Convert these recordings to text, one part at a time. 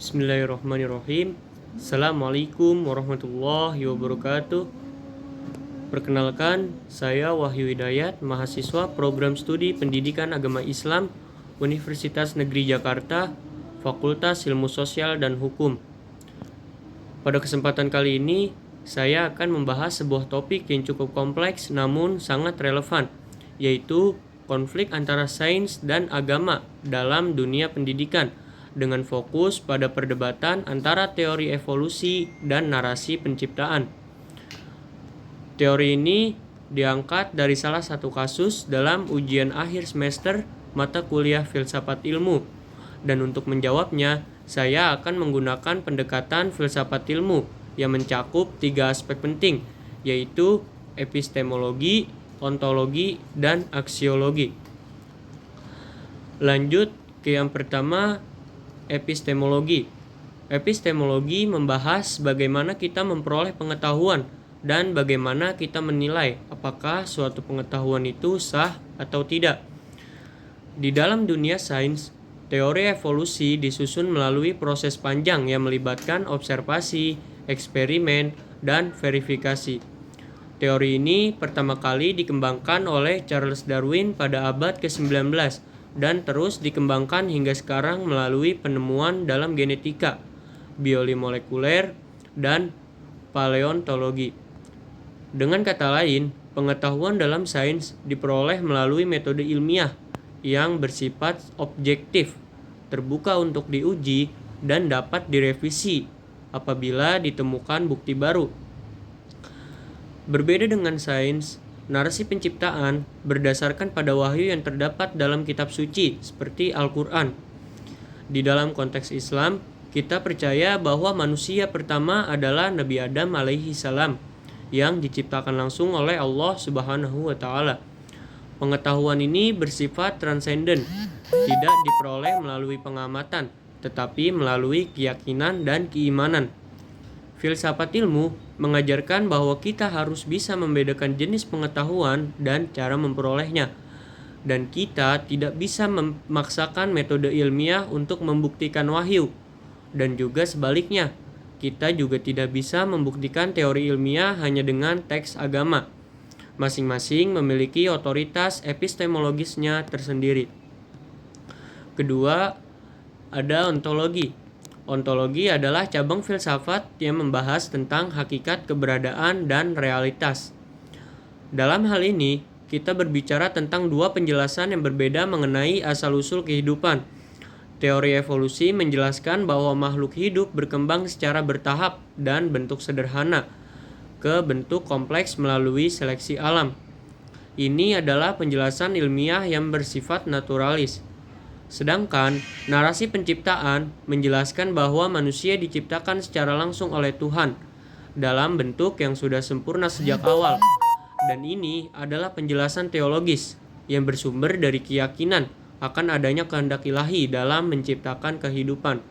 Bismillahirrahmanirrahim. Assalamualaikum warahmatullahi wabarakatuh. Perkenalkan, saya Wahyu Hidayat, mahasiswa program studi Pendidikan Agama Islam Universitas Negeri Jakarta, Fakultas Ilmu Sosial dan Hukum. Pada kesempatan kali ini, saya akan membahas sebuah topik yang cukup kompleks namun sangat relevan, yaitu konflik antara sains dan agama dalam dunia pendidikan, dengan fokus pada perdebatan antara teori evolusi dan narasi penciptaan. Teori ini diangkat dari salah satu kasus dalam ujian akhir semester mata kuliah filsafat ilmu. Dan untuk menjawabnya, saya akan menggunakan pendekatan filsafat ilmu yang mencakup 3 aspek penting, yaitu epistemologi, ontologi, dan aksiologi. Lanjut ke yang pertama, epistemologi. Epistemologi membahas bagaimana kita memperoleh pengetahuan dan bagaimana kita menilai apakah suatu pengetahuan itu sah atau tidak. Di dalam dunia sains, teori evolusi disusun melalui proses panjang yang melibatkan observasi, eksperimen, dan verifikasi. Teori ini pertama kali dikembangkan oleh Charles Darwin pada abad ke-19 dan terus dikembangkan hingga sekarang melalui penemuan dalam genetika, biologi molekuler, dan paleontologi. Dengan kata lain, pengetahuan dalam sains diperoleh melalui metode ilmiah yang bersifat objektif, terbuka untuk diuji, dan dapat direvisi apabila ditemukan bukti baru. Berbeda dengan sains, narasi penciptaan berdasarkan pada wahyu yang terdapat dalam kitab suci seperti Al-Quran. Di dalam konteks Islam, kita percaya bahwa manusia pertama adalah Nabi Adam alaihi salam yang diciptakan langsung oleh Allah Subhanahu wa taala. Pengetahuan ini bersifat transenden, tidak diperoleh melalui pengamatan, tetapi melalui keyakinan dan keimanan. Filsafat ilmu mengajarkan bahwa kita harus bisa membedakan jenis pengetahuan dan cara memperolehnya, dan kita tidak bisa memaksakan metode ilmiah untuk membuktikan wahyu, dan juga sebaliknya, kita juga tidak bisa membuktikan teori ilmiah hanya dengan teks agama. Masing-masing memiliki otoritas epistemologisnya tersendiri. Kedua, ada ontologi. Ontologi adalah cabang filsafat yang membahas tentang hakikat keberadaan dan realitas. Dalam hal ini, kita berbicara tentang 2 penjelasan yang berbeda mengenai asal-usul kehidupan. Teori evolusi menjelaskan bahwa makhluk hidup berkembang secara bertahap dan bentuk sederhana ke bentuk kompleks melalui seleksi alam. Ini adalah penjelasan ilmiah yang bersifat naturalis. Sedangkan narasi penciptaan menjelaskan bahwa manusia diciptakan secara langsung oleh Tuhan dalam bentuk yang sudah sempurna sejak awal. Dan ini adalah penjelasan teologis yang bersumber dari keyakinan akan adanya kehendak ilahi dalam menciptakan kehidupan.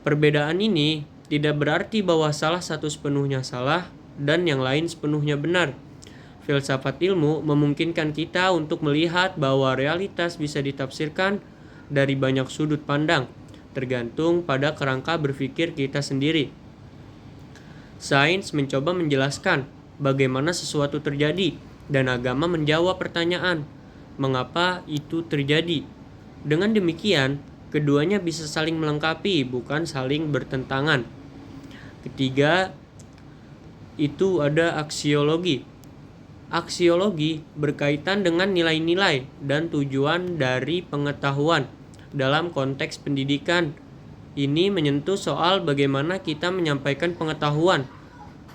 Perbedaan ini tidak berarti bahwa salah satu sepenuhnya salah dan yang lain sepenuhnya benar. Filsafat ilmu memungkinkan kita untuk melihat bahwa realitas bisa ditafsirkan dari banyak sudut pandang, tergantung pada kerangka berpikir kita sendiri. Sains mencoba menjelaskan bagaimana sesuatu terjadi, dan agama menjawab pertanyaan, mengapa itu terjadi? Dengan demikian, keduanya bisa saling melengkapi, bukan saling bertentangan. Ketiga, itu ada aksiologi. Aksiologi berkaitan dengan nilai-nilai dan tujuan dari pengetahuan dalam konteks pendidikan. Ini menyentuh soal bagaimana kita menyampaikan pengetahuan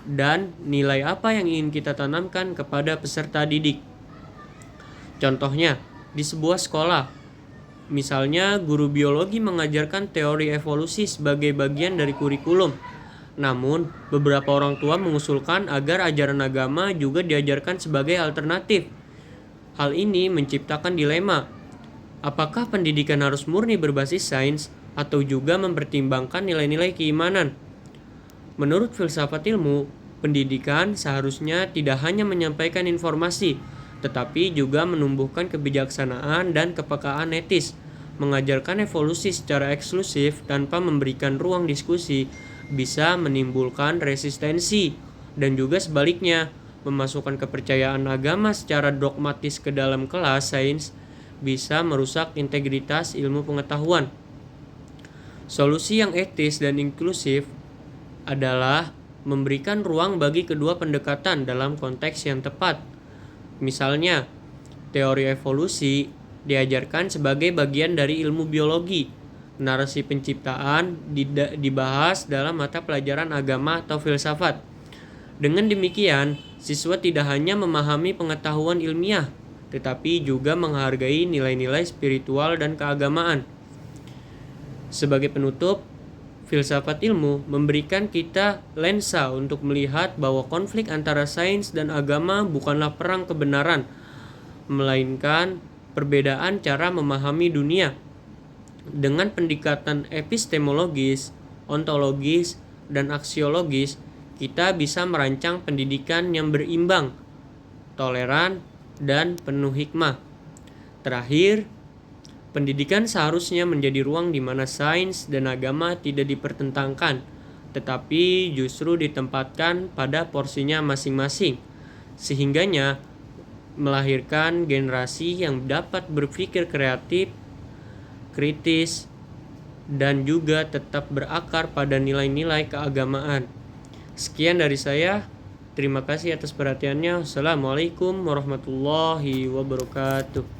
dan nilai apa yang ingin kita tanamkan kepada peserta didik. Contohnya, di sebuah sekolah, misalnya guru biologi mengajarkan teori evolusi sebagai bagian dari kurikulum. Namun, beberapa orang tua mengusulkan agar ajaran agama juga diajarkan sebagai alternatif. Hal ini menciptakan dilema. Apakah pendidikan harus murni berbasis sains atau juga mempertimbangkan nilai-nilai keimanan? Menurut filsafat ilmu, pendidikan seharusnya tidak hanya menyampaikan informasi, tetapi juga menumbuhkan kebijaksanaan dan kepekaan etis. Mengajarkan evolusi secara eksklusif tanpa memberikan ruang diskusi bisa menimbulkan resistensi, dan juga sebaliknya, memasukkan kepercayaan agama secara dogmatis ke dalam kelas sains bisa merusak integritas ilmu pengetahuan. Solusi yang etis dan inklusif adalah memberikan ruang bagi kedua pendekatan dalam konteks yang tepat. Misalnya, teori evolusi diajarkan sebagai bagian dari ilmu biologi. Narasi penciptaan dibahas dalam mata pelajaran agama atau filsafat. Dengan demikian, siswa tidak hanya memahami pengetahuan ilmiah, tetapi juga menghargai nilai-nilai spiritual dan keagamaan. Sebagai penutup, filsafat ilmu memberikan kita lensa untuk melihat bahwa konflik antara sains dan agama bukanlah perang kebenaran, melainkan perbedaan cara memahami dunia. Dengan pendekatan epistemologis, ontologis, dan aksiologis, kita bisa merancang pendidikan yang berimbang, toleran, dan penuh hikmah. Terakhir, pendidikan seharusnya menjadi ruang di mana sains dan agama tidak dipertentangkan, tetapi justru ditempatkan pada porsinya masing-masing, sehingganya melahirkan generasi yang dapat berpikir kreatif, kritis, dan juga tetap berakar pada nilai-nilai keagamaan. Sekian dari saya. Terima kasih atas perhatiannya. Wassalamualaikum warahmatullahi wabarakatuh.